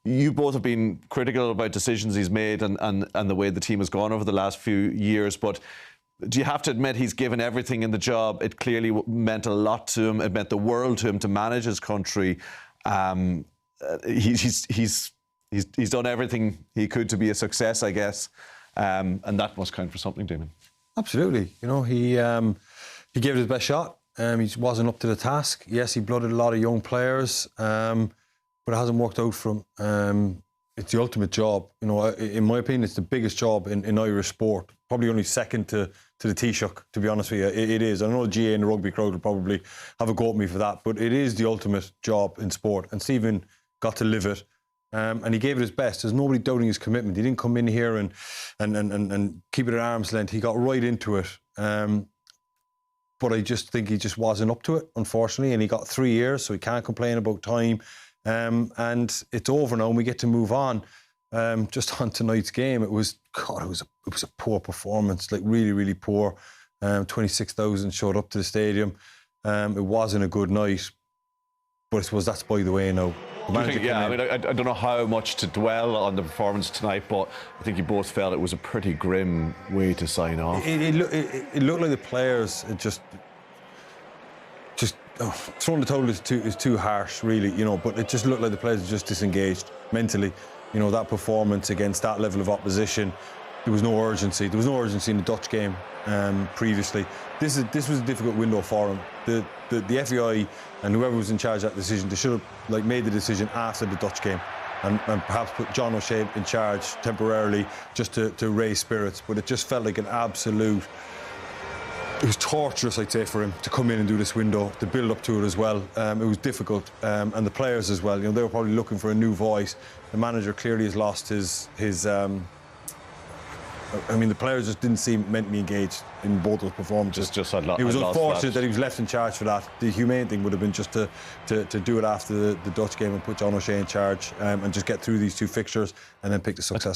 you both have been critical about decisions he's made and the way the team has gone over the last few years, but do you have to admit he's given everything in the job? It clearly meant a lot to him. It meant the world to him to manage his country. He's done everything he could to be a success, I guess, and that must count for something, Damien. Absolutely. You know, he gave it his best shot. He wasn't up to the task. Yes, he blooded a lot of young players, but it hasn't worked out for him. It's the ultimate job. You know, in my opinion, it's the biggest job in Irish sport. Probably only second to the Taoiseach, to be honest with you. It is. I know the GA and the rugby crowd will probably have a go at me for that, but it is the ultimate job in sport. And Stephen got to live it. And he gave it his best. There's nobody doubting his commitment. He didn't come in here and keep it at arm's length. He got right into it. But I just think he just wasn't up to it, unfortunately. And he got 3 years, so he can't complain about time. And it's over now, and we get to move on. Just on tonight's game, it was a poor performance, like really, really poor. 26,000 showed up to the stadium. It wasn't a good night, but I suppose that's by the way now. I don't know how much to dwell on the performance tonight, but I think you both felt it was a pretty grim way to sign off. It looked like the players just throwing the total is too harsh, really, you know. But it just looked like the players were just disengaged mentally. You know, that performance against that level of opposition, there was no urgency. There was no urgency in the Dutch game previously. This was a difficult window for him. The FAI and whoever was in charge of that decision, they should have made the decision after the Dutch game and perhaps put John O'Shea in charge temporarily just to raise spirits. But it just felt like an absolute... It was torturous, I'd say, for him to come in and do this window, to build up to it as well. It was difficult, and the players as well. You know, they were probably looking for a new voice. The manager clearly has lost his I mean, the players just didn't seem mentally engaged in both those performances. It was unfortunate that he was left in charge for that. The humane thing would have been just to do it after the Dutch game and put John O'Shea in charge and just get through these two fixtures and then pick the success.